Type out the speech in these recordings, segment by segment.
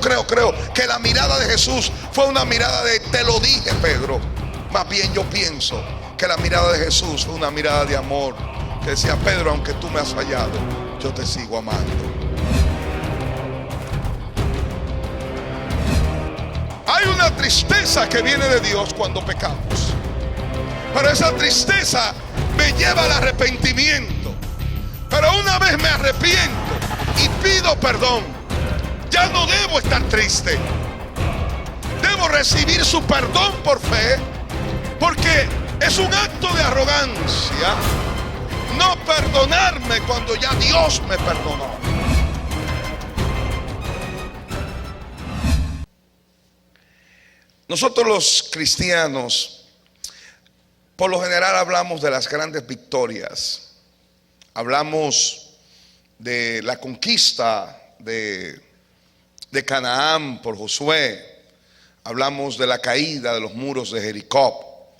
creo que la mirada de Jesús fue una mirada de te lo dije, Pedro. Más bien yo pienso que la mirada de Jesús fue una mirada de amor, que decía: Pedro, aunque tú me has fallado, yo te sigo amando. Hay una tristeza que viene de Dios cuando pecamos, pero esa tristeza me lleva al arrepentimiento. Pero una vez me arrepiento y pido perdón, ya no debo estar triste. Debo recibir su perdón por fe, porque es un acto de arrogancia no perdonarme cuando ya Dios me perdonó. Nosotros los cristianos, por lo general, hablamos de las grandes victorias. Hablamos de la conquista de Canaán por Josué. Hablamos de la caída de los muros de Jericó.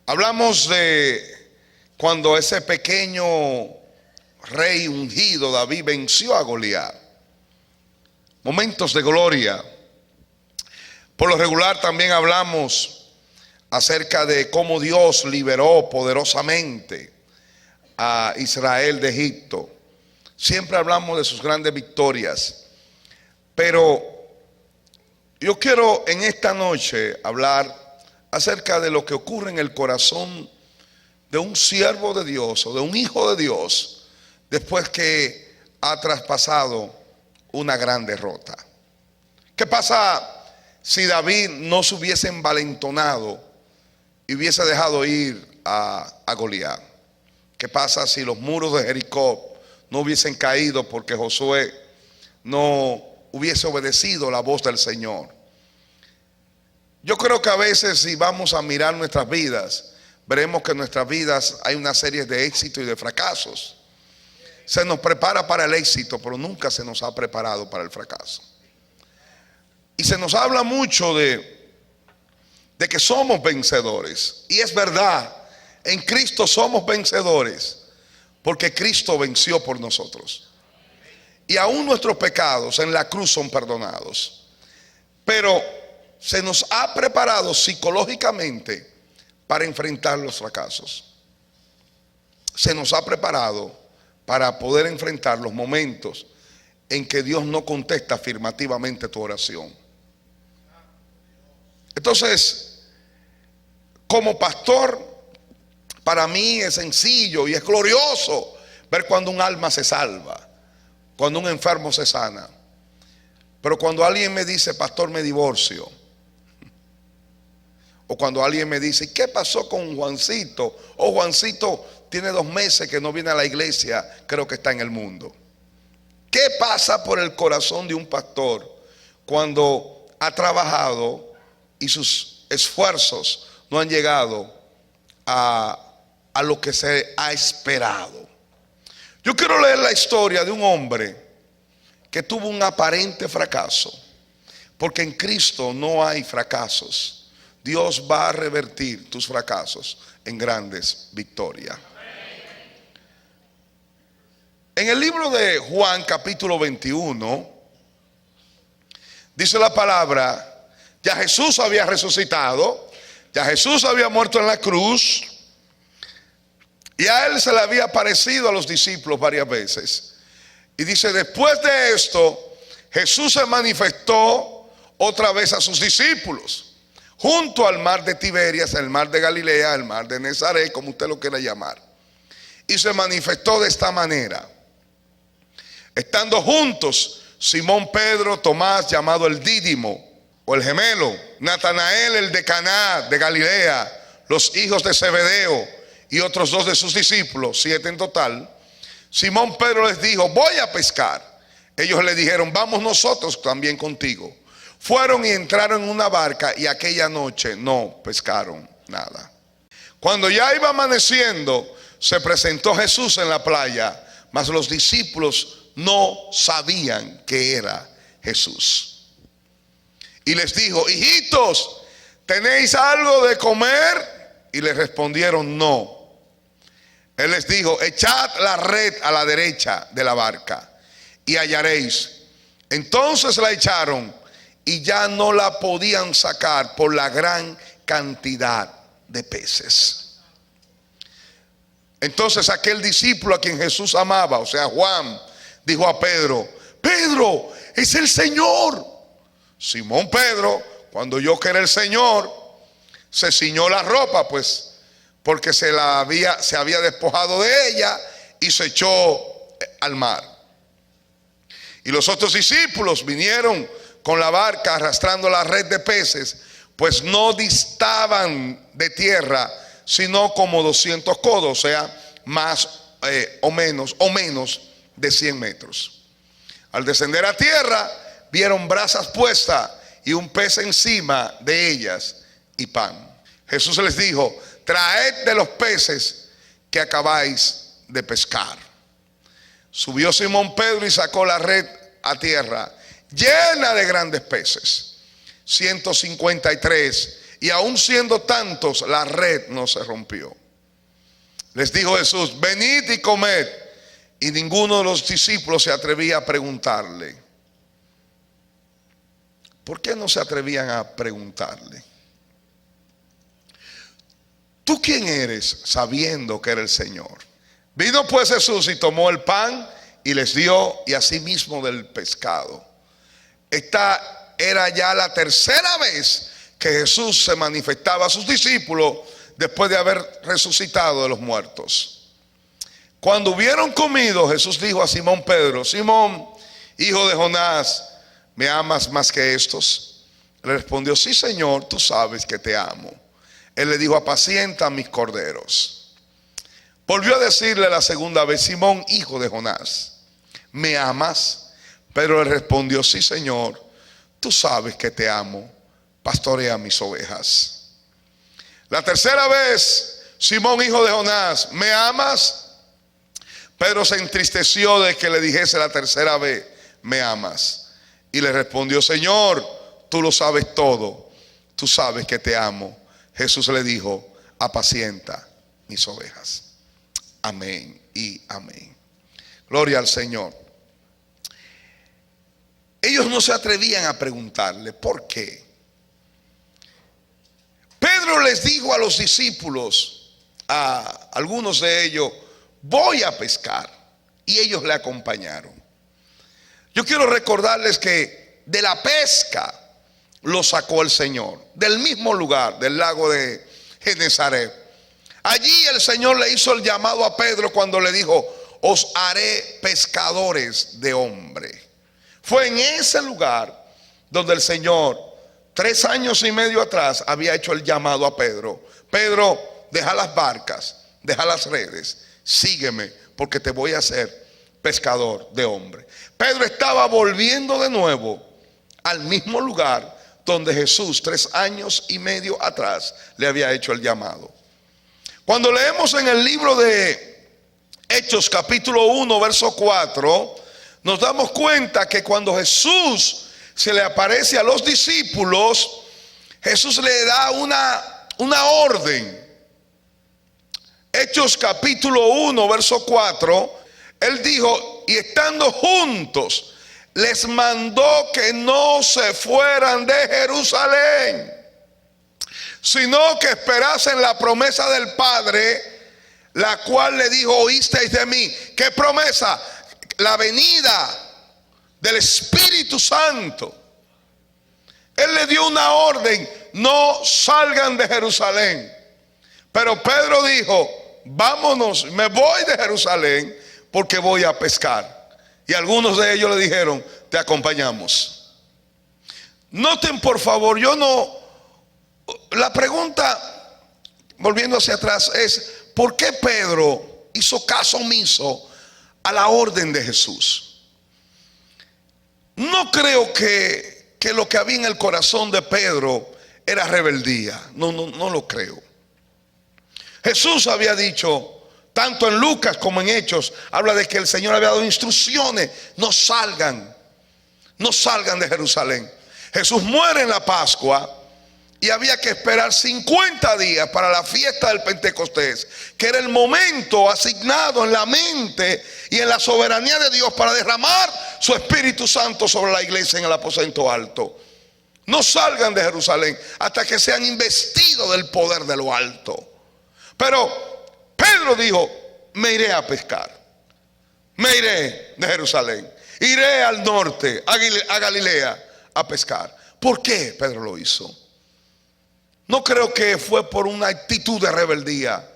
Hablamos de cuando ese pequeño rey ungido David venció a Goliat. Momentos de gloria. Por lo regular también hablamos acerca de cómo Dios liberó poderosamente a Israel de Egipto. Siempre hablamos de sus grandes victorias. Pero yo quiero en esta noche hablar acerca de lo que ocurre en el corazón de un siervo de Dios o de un hijo de Dios después que ha traspasado una gran derrota. ¿Qué pasa si David no se hubiese envalentonado y hubiese dejado ir a Goliat? ¿Qué pasa si los muros de Jericó no hubiesen caído porque Josué no hubiese obedecido la voz del Señor? Yo creo que a veces, si vamos a mirar nuestras vidas, veremos que en nuestras vidas hay una serie de éxitos y de fracasos. Se nos prepara para el éxito, pero nunca se nos ha preparado para el fracaso. Y se nos habla mucho de que somos vencedores. Y es verdad, en Cristo somos vencedores, porque Cristo venció por nosotros. Y aún nuestros pecados en la cruz son perdonados. Pero se nos ha preparado psicológicamente para enfrentar los fracasos. Se nos ha preparado para poder enfrentar los momentos en que Dios no contesta afirmativamente tu oración. Entonces, como pastor, para mí es sencillo y es glorioso ver cuando un alma se salva, cuando un enfermo se sana. Pero cuando alguien me dice: pastor, me divorcio, o cuando alguien me dice: ¿qué pasó con Juancito? O Juancito tiene 2 meses que no viene a la iglesia, creo que está en el mundo. ¿Qué pasa por el corazón de un pastor cuando ha trabajado y sus esfuerzos no han llegado a lo que se ha esperado? Yo quiero leer la historia de un hombre que tuvo un aparente fracaso, porque en Cristo no hay fracasos. Dios va a revertir tus fracasos en grandes victorias. En el libro de Juan, capítulo 21, dice la palabra: ya Jesús había resucitado, ya Jesús había muerto en la cruz, y a él se le había aparecido a los discípulos varias veces. Y dice: después de esto, Jesús se manifestó otra vez a sus discípulos, junto al mar de Tiberias, el mar de Galilea, el mar de Nazaret, como usted lo quiera llamar. Y se manifestó de esta manera: estando juntos Simón Pedro, Tomás llamado el Dídimo o el gemelo, Natanael el de Caná de Galilea, los hijos de Zebedeo y otros 2 de sus discípulos, 7 en total. Simón Pedro les dijo: voy a pescar. Ellos le dijeron: vamos nosotros también contigo. Fueron y entraron en una barca, y aquella noche no pescaron nada. Cuando ya iba amaneciendo, se presentó Jesús en la playa, mas los discípulos no sabían que era Jesús. Y les dijo: hijitos, ¿tenéis algo de comer? Y les respondieron: no. Él les dijo: echad la red a la derecha de la barca y hallaréis. Entonces la echaron y ya no la podían sacar por la gran cantidad de peces. Entonces aquel discípulo a quien Jesús amaba, o sea Juan, dijo a Pedro: Pedro, es el Señor. Simón Pedro, cuando oyó que era el Señor, se ciñó la ropa, pues, porque se había despojado de ella, y se echó al mar. Y los otros discípulos vinieron con la barca arrastrando la red de peces, pues no distaban de tierra sino como 200 codos, o sea, más o menos de 100 metros. Al descender a tierra, vieron brasas puestas y un pez encima de ellas y pan. Jesús les dijo: traed de los peces que acabáis de pescar. Subió Simón Pedro y sacó la red a tierra, llena de grandes peces, 153, y aun siendo tantos, la red no se rompió. Les dijo Jesús: venid y comed. Y ninguno de los discípulos se atrevía a preguntarle. ¿Por qué no se atrevían a preguntarle? ¿Tú quién eres? Sabiendo que era el Señor. Vino pues Jesús y tomó el pan y les dio, y asimismo del pescado. Esta era ya la tercera vez que Jesús se manifestaba a sus discípulos después de haber resucitado de los muertos. Cuando hubieron comido, Jesús dijo a Simón Pedro: Simón, hijo de Jonás, ¿me amas más que estos? Le respondió: sí, Señor, tú sabes que te amo. Él le dijo: apacienta mis corderos. Volvió a decirle la segunda vez: Simón, hijo de Jonás, ¿me amas? Pedro le respondió: sí, Señor, tú sabes que te amo. Pastorea mis ovejas. La tercera vez: Simón, hijo de Jonás, ¿me amas? Pedro se entristeció de que le dijese la tercera vez: ¿me amas? Y le respondió: Señor, tú lo sabes todo, tú sabes que te amo. Jesús le dijo: apacienta mis ovejas. Amén y amén. Gloria al Señor. Ellos no se atrevían a preguntarle por qué. Pedro les dijo a los discípulos, a algunos de ellos: voy a pescar. Y ellos le acompañaron. Yo quiero recordarles que de la pesca lo sacó el Señor, del mismo lugar, del lago de Genesaret. Allí el Señor le hizo el llamado a Pedro cuando le dijo: os haré pescadores de hombre. Fue en ese lugar donde el Señor 3 años y medio atrás había hecho el llamado a Pedro: Pedro, deja las barcas, deja las redes, sígueme, porque te voy a hacer pescador de hombre. Pedro estaba volviendo de nuevo al mismo lugar donde Jesús 3 años y medio atrás le había hecho el llamado. Cuando leemos en el libro de Hechos capítulo 1 verso 4, nos damos cuenta que cuando Jesús se le aparece a los discípulos, Jesús le da una orden. Hechos capítulo 1 verso 4, Él dijo: y estando juntos, les mandó que no se fueran de Jerusalén, sino que esperasen la promesa del Padre, la cual le dijo: oísteis de mí. ¿Qué promesa? La venida del Espíritu Santo. Él le dio una orden: no salgan de Jerusalén. Pero Pedro dijo: vámonos, me voy de Jerusalén porque voy a pescar. Y algunos de ellos le dijeron: te acompañamos. Noten por favor, la pregunta, volviendo hacia atrás, es: ¿por qué Pedro hizo caso omiso a la orden de Jesús? No creo que lo que había en el corazón de Pedro era rebeldía. No lo creo. Jesús había dicho, tanto en Lucas como en Hechos, habla de que el Señor había dado instrucciones: no salgan de Jerusalén. Jesús muere en la Pascua y había que esperar 50 días para la fiesta del Pentecostés, que era el momento asignado en la mente y en la soberanía de Dios para derramar su Espíritu Santo sobre la iglesia en el aposento alto. No salgan de Jerusalén hasta que sean investidos del poder de lo alto. Pero Pedro dijo: me iré a pescar, me iré de Jerusalén, iré al norte, a Galilea, a pescar. ¿Por qué Pedro lo hizo? No creo que fue por una actitud de rebeldía.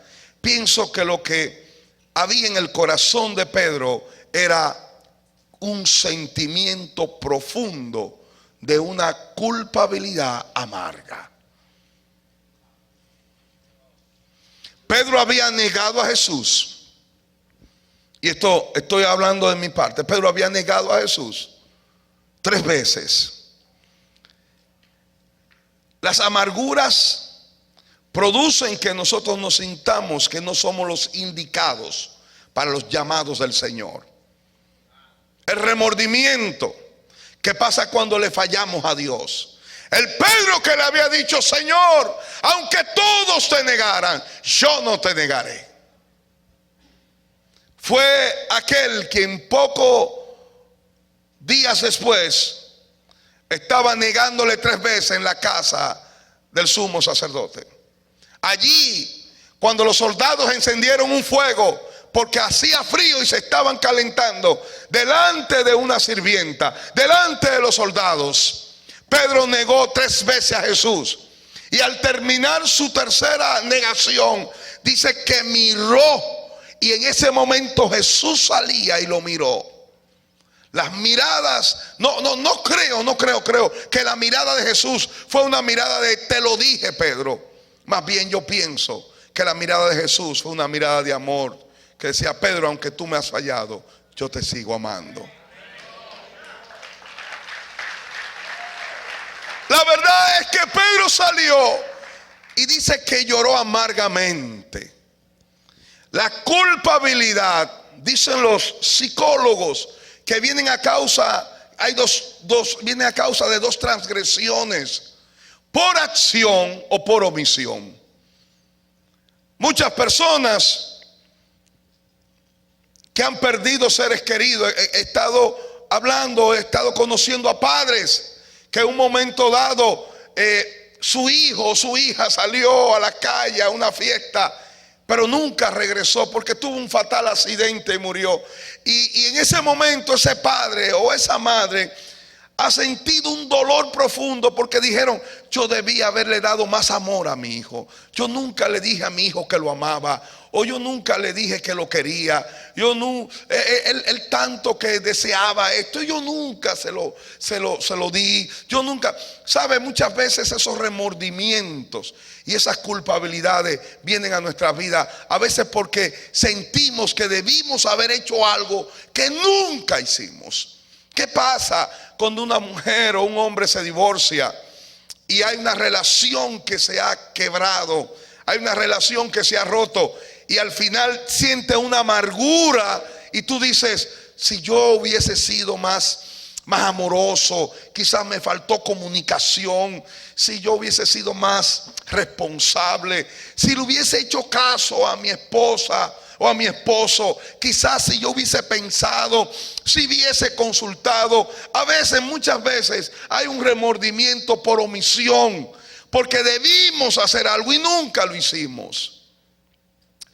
Pienso que lo que había en el corazón de Pedro era un sentimiento profundo de una culpabilidad amarga. Pedro había negado a Jesús. Y esto estoy hablando de mi parte. Pedro había negado a Jesús 3 veces. Las amarguras producen que nosotros nos sintamos que no somos los indicados para los llamados del Señor. El remordimiento que pasa cuando le fallamos a Dios. El Pedro que le había dicho: Señor, aunque todos te negaran, yo no te negaré. Fue aquel quien pocos días después estaba negándole 3 veces en la casa del sumo sacerdote. Allí, cuando los soldados encendieron un fuego porque hacía frío y se estaban calentando, delante de una sirvienta, delante de los soldados, Pedro negó 3 veces a Jesús. Y al terminar su tercera negación, dice que miró, y en ese momento Jesús salía y lo miró. Las miradas, creo que la mirada de Jesús fue una mirada de te lo dije, Pedro. Más bien yo pienso que la mirada de Jesús fue una mirada de amor, que decía: Pedro, aunque tú me has fallado, yo te sigo amando. La verdad es que Pedro salió y dice que lloró amargamente. La culpabilidad, dicen los psicólogos, que vienen a causa, viene a causa de 2 transgresiones: por acción o por omisión. Muchas personas que han perdido seres queridos, he estado conociendo a padres que en un momento dado su hijo o su hija salió a la calle a una fiesta, pero nunca regresó porque tuvo un fatal accidente y murió. Y en ese momento ese padre o esa madre ha sentido un dolor profundo porque dijeron: yo debía haberle dado más amor a mi hijo. Yo nunca le dije a mi hijo que lo amaba, o yo nunca le dije que lo quería. Él tanto que deseaba esto, yo nunca se lo di. Yo nunca, sabe, muchas veces esos remordimientos y esas culpabilidades vienen a nuestra vida, a veces porque sentimos que debimos haber hecho algo que nunca hicimos. ¿Qué pasa cuando una mujer o un hombre se divorcia y hay una relación que se ha quebrado, hay una relación que se ha roto, y al final siente una amargura y tú dices: si yo hubiese sido más amoroso, quizás me faltó comunicación, si yo hubiese sido más responsable, si le hubiese hecho caso a mi esposa o a mi esposo, quizás si yo hubiese pensado, si hubiese consultado. Muchas veces hay un remordimiento por omisión, porque debimos hacer algo y nunca lo hicimos.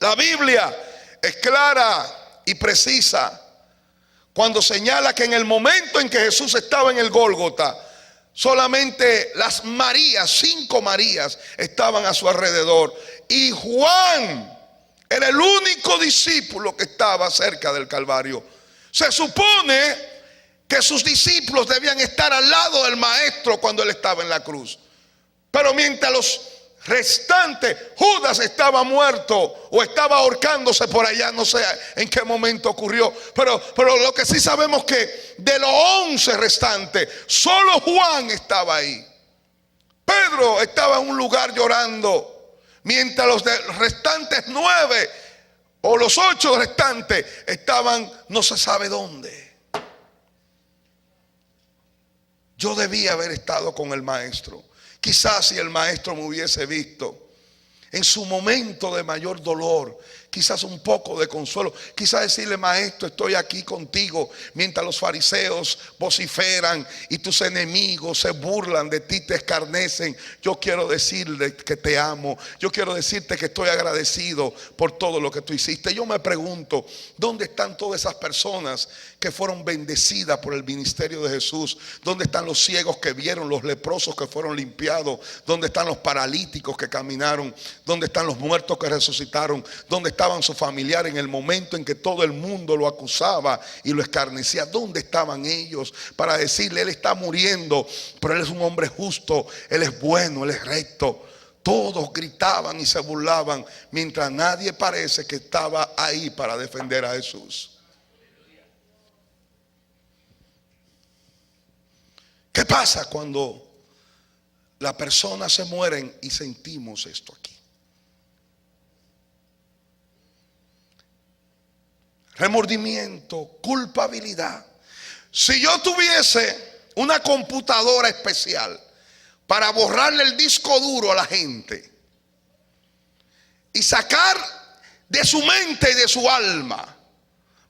La Biblia es clara y precisa cuando señala que en el momento en que Jesús estaba en el Gólgota, solamente las Marías, 5 Marías, estaban a su alrededor, y Juan era el único discípulo que estaba cerca del Calvario. Se supone que sus discípulos debían estar al lado del maestro cuando él estaba en la cruz, pero mientras los restantes, Judas estaba muerto o estaba ahorcándose por allá, no sé en qué momento ocurrió, pero lo que sí sabemos que de los 11 restantes, solo Juan estaba ahí. Pedro estaba en un lugar llorando, mientras los restantes 9 o los 8 restantes estaban no se sabe dónde. Yo debía haber estado con el maestro. Quizás si el maestro me hubiese visto en su momento de mayor dolor, quizás un poco de consuelo, quizás decirle: maestro, estoy aquí contigo mientras los fariseos vociferan y tus enemigos se burlan de ti, te escarnecen. Yo quiero decirle que te amo, yo quiero decirte que estoy agradecido por todo lo que tú hiciste. Yo me pregunto, ¿dónde están todas esas personas que fueron bendecidas por el ministerio de Jesús? ¿Dónde están los ciegos que vieron, los leprosos que fueron limpiados? ¿Dónde están los paralíticos que caminaron? ¿Dónde están los muertos que resucitaron? ¿Dónde estaban sus familiares en el momento en que todo el mundo lo acusaba y lo escarnecía? ¿Dónde estaban ellos para decirle: él está muriendo, pero él es un hombre justo, él es bueno, él es recto? Todos gritaban y se burlaban, mientras nadie parece que estaba ahí para defender a Jesús. ¿Qué pasa cuando las personas se mueren y sentimos esto aquí? Remordimiento, culpabilidad. Si yo tuviese una computadora especial para borrarle el disco duro a la gente y sacar de su mente y de su alma,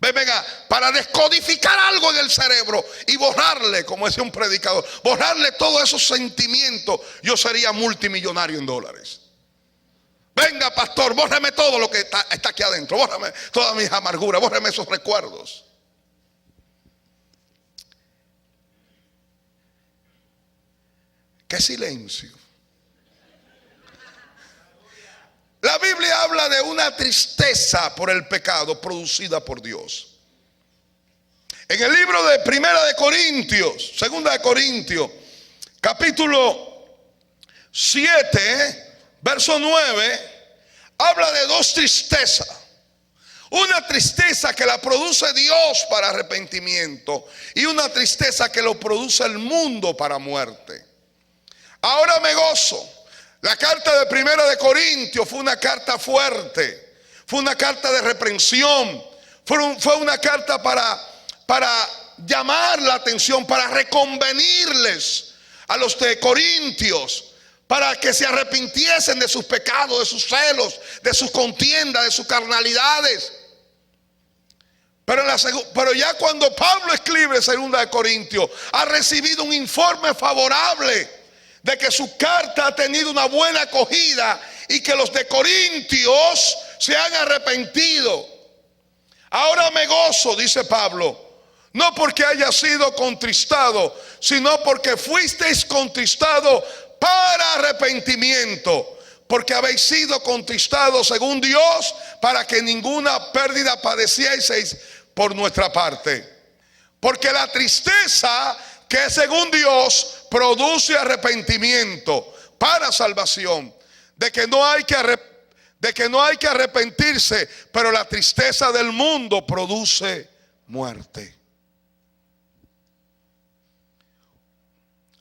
venga, para descodificar algo en el cerebro y borrarle, como decía un predicador, borrarle todos esos sentimientos, yo sería multimillonario en dólares. Venga, pastor, bórreme todo lo que está aquí adentro, bórreme todas mis amarguras, bórreme esos recuerdos. ¡Qué silencio! La Biblia habla de una tristeza por el pecado producida por Dios. En el libro de Primera de Corintios, Segunda de Corintios, capítulo 7, verso 9, habla de dos tristezas. Una tristeza que la produce Dios para arrepentimiento y una tristeza que lo produce el mundo para muerte. Ahora me gozo. La carta de Primera de Corintios fue una carta fuerte, fue una carta de reprensión, fue una carta para llamar la atención, para reconvenirles a los de Corintios, para que se arrepintiesen de sus pecados, de sus celos, de sus contiendas, de sus carnalidades. Pero ya cuando Pablo escribe Segunda de Corintios, ha recibido un informe favorable de que su carta ha tenido una buena acogida y que los de Corintios se han arrepentido. Ahora me gozo, dice Pablo, no porque haya sido contristado, sino porque fuisteis contristados para arrepentimiento, porque habéis sido contristados según Dios, para que ninguna pérdida padecieseis por nuestra parte. Porque la tristeza que según Dios produce arrepentimiento para salvación, de que no hay que arrepentirse, pero la tristeza del mundo produce muerte.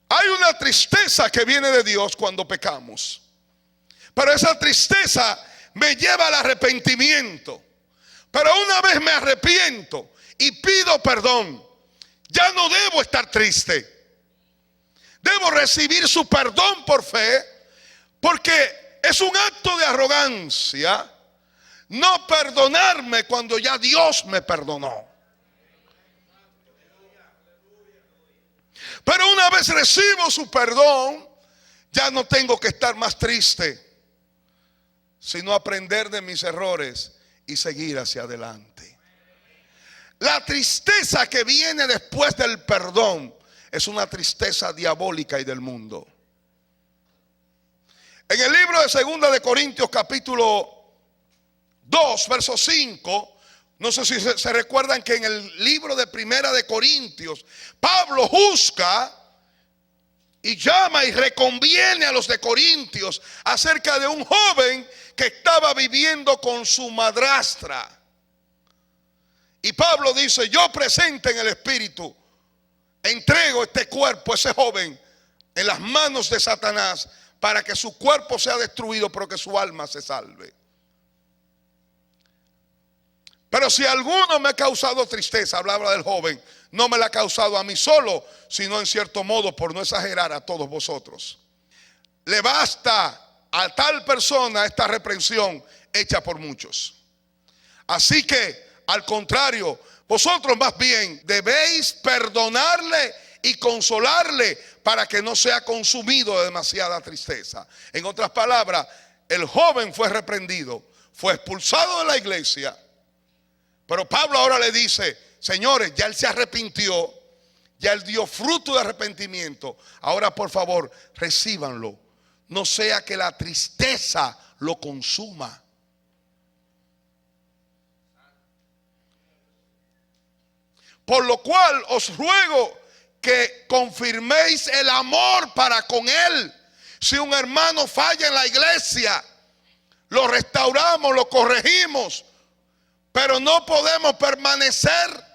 Hay una tristeza que viene de Dios cuando pecamos, pero esa tristeza me lleva al arrepentimiento. Pero una vez me arrepiento y pido perdón, ya no debo estar triste. Debo recibir su perdón por fe, porque es un acto de arrogancia no perdonarme cuando ya Dios me perdonó. Pero una vez recibo su perdón, ya no tengo que estar más triste, sino aprender de mis errores y seguir hacia adelante. La tristeza que viene después del perdón es una tristeza diabólica y del mundo. En el libro de Segunda de Corintios, capítulo 2, verso 5, no sé si se recuerdan que en el libro de Primera de Corintios, Pablo juzga y llama y reconviene a los de Corintios acerca de un joven que estaba viviendo con su madrastra. Y Pablo dice: yo presente en el Espíritu, entrego este cuerpo, ese joven, en las manos de Satanás, para que su cuerpo sea destruido, pero que su alma se salve. Pero si alguno me ha causado tristeza, hablaba del joven, no me la ha causado a mí solo, sino en cierto modo, por no exagerar, a todos vosotros. le basta a tal persona esta reprensión hecha por muchos. Así que, al contrario, vosotros más bien debéis perdonarle y consolarle para que no sea consumido de demasiada tristeza. En otras palabras, el joven fue reprendido, fue expulsado de la iglesia, pero Pablo ahora le dice: señores, ya él se arrepintió, ya él dio fruto de arrepentimiento, ahora por favor recíbanlo, no sea que la tristeza lo consuma. Por lo cual os ruego que confirméis el amor para con él. Si un hermano falla en la iglesia, lo restauramos, lo corregimos, pero no podemos permanecer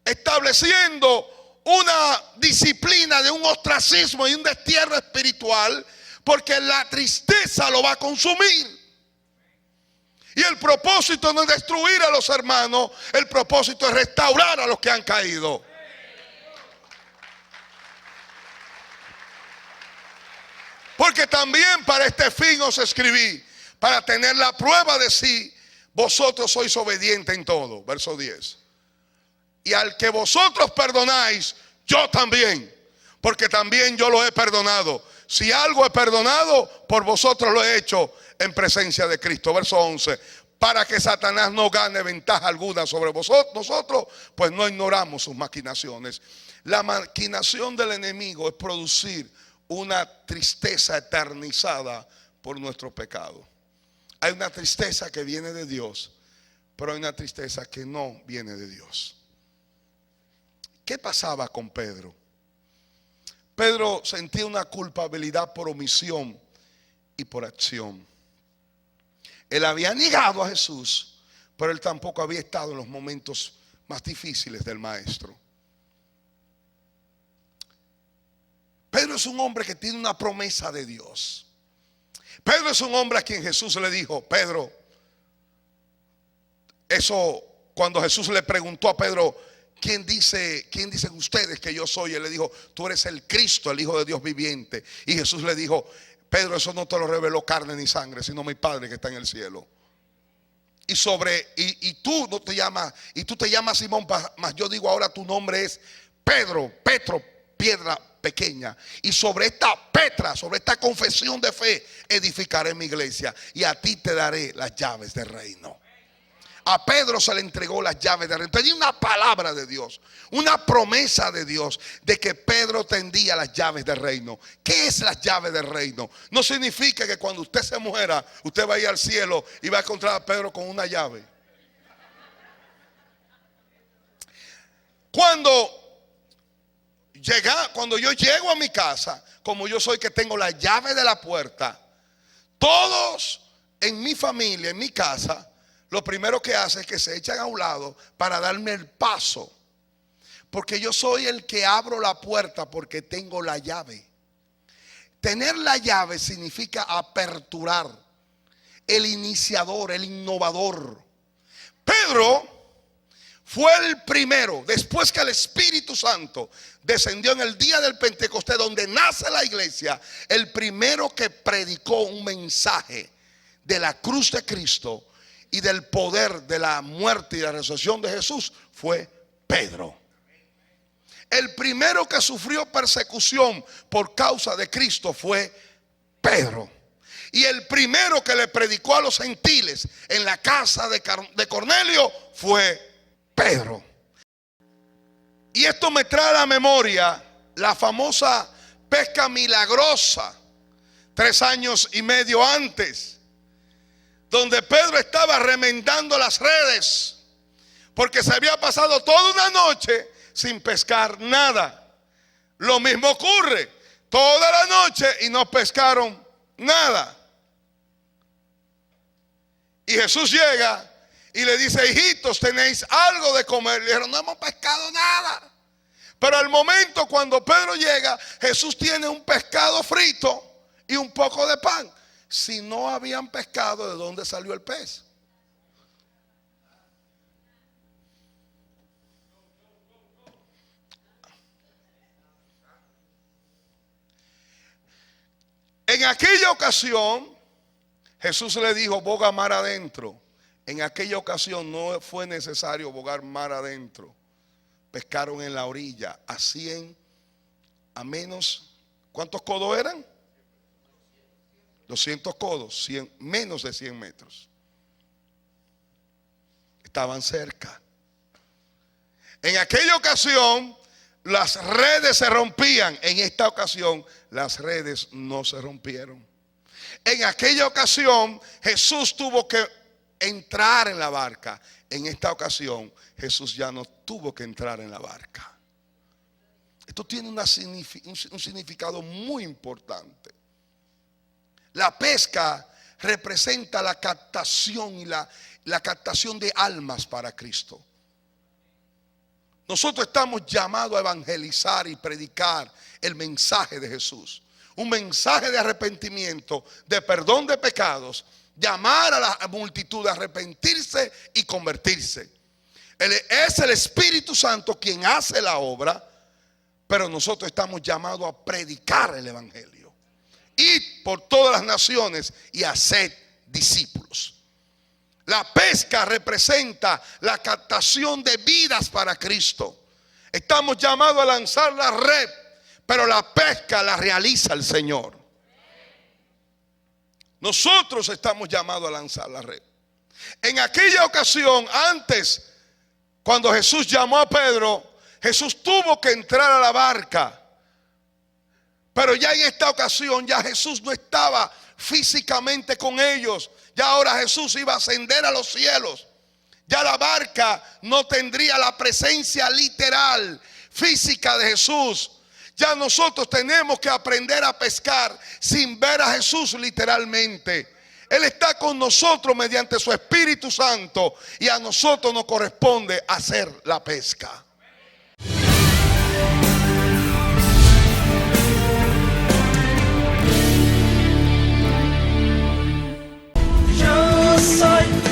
estableciendo una disciplina de un ostracismo y un destierro espiritual, porque la tristeza lo va a consumir. Y el propósito no es destruir a los hermanos, el propósito es restaurar a los que han caído. Porque también para este fin os escribí, para tener la prueba de si vosotros sois obedientes en todo. Verso 10. Y al que vosotros perdonáis, yo también, porque también yo lo he perdonado. Si algo he perdonado, por vosotros lo he hecho en presencia de Cristo. Verso 11. Para que Satanás no gane ventaja alguna sobre nosotros, pues no ignoramos sus maquinaciones. La maquinación del enemigo es producir una tristeza eternizada por nuestro pecado. Hay una tristeza que viene de Dios, pero hay una tristeza que no viene de Dios. ¿Qué pasaba con Pedro? Pedro sentía una culpabilidad por omisión y por acción. Él había negado a Jesús, pero él tampoco había estado en los momentos más difíciles del maestro. Pedro es un hombre que tiene una promesa de Dios. Pedro es un hombre a quien Jesús le dijo: Pedro, eso cuando Jesús le preguntó a Pedro: ¿quién dicen ustedes que yo soy? Él le dijo: tú eres el Cristo, el Hijo de Dios viviente. Y Jesús le dijo: Pedro, eso no te lo reveló carne ni sangre, sino mi Padre que está en el cielo. Y tú no te llamas, y tú te llamas Simón, mas yo digo ahora tu nombre es Pedro, Petro, piedra pequeña. Y sobre esta Petra, sobre esta confesión de fe, edificaré mi iglesia, y a ti te daré las llaves del reino. A Pedro se le entregó las llaves del reino. Tenía una palabra de Dios, una promesa de Dios de que Pedro tendría las llaves del reino. ¿Qué es las llaves del reino? No significa que cuando usted se muera, usted va a ir al cielo y va a encontrar a Pedro con una llave. Cuando yo llego a mi casa, como yo soy que tengo la llave de la puerta, todos en mi familia, en mi casa, lo primero que hace es que se echan a un lado para darme el paso. Porque yo soy el que abro la puerta porque tengo la llave. Tener la llave significa aperturar, el iniciador, el innovador. Pedro fue el primero, después que el Espíritu Santo descendió en el día del Pentecostés, donde nace la iglesia, el primero que predicó un mensaje de la cruz de Cristo y del poder de la muerte y la resurrección de Jesús fue Pedro. El primero que sufrió persecución por causa de Cristo fue Pedro. Y el primero que le predicó a los gentiles en la casa de Cornelio fue Pedro. Y esto me trae a la memoria la famosa pesca milagrosa 3 años y medio antes, donde Pedro estaba remendando las redes porque se había pasado toda una noche sin pescar nada. Lo mismo ocurre, toda la noche y no pescaron nada. Y Jesús llega y le dice: hijitos, ¿tenéis algo de comer? Le dijeron: no hemos pescado nada. Pero al momento cuando Pedro llega, Jesús tiene un pescado frito y un poco de pan. Si no habían pescado, ¿de dónde salió el pez? En aquella ocasión, Jesús le dijo, boga mar adentro. En aquella ocasión no fue necesario bogar mar adentro. Pescaron en la orilla a menos, ¿cuántos codos eran? 200 codos, menos de 100 metros. Estaban cerca. En aquella ocasión las redes se rompían. En esta ocasión las redes no se rompieron. En aquella ocasión Jesús tuvo que entrar en la barca. En esta ocasión Jesús ya no tuvo que entrar en la barca. Esto tiene un significado muy importante. La pesca representa la captación y la captación de almas para Cristo. Nosotros estamos llamados a evangelizar y predicar el mensaje de Jesús. Un mensaje de arrepentimiento, de perdón de pecados, llamar a la multitud a arrepentirse y convertirse. Es el Espíritu Santo quien hace la obra, pero nosotros estamos llamados a predicar el evangelio. Id por todas las naciones y haced discípulos. La pesca representa la captación de vidas para Cristo. Estamos llamados a lanzar la red, pero la pesca la realiza el Señor. Nosotros estamos llamados a lanzar la red. En aquella ocasión, antes, cuando Jesús llamó a Pedro, Jesús tuvo que entrar a la barca. Pero ya en esta ocasión ya Jesús no estaba físicamente con ellos. Ya ahora Jesús iba a ascender a los cielos. Ya la barca no tendría la presencia literal, física de Jesús. Ya nosotros tenemos que aprender a pescar sin ver a Jesús literalmente. Él está con nosotros mediante su Espíritu Santo y a nosotros nos corresponde hacer la pesca. Yo soy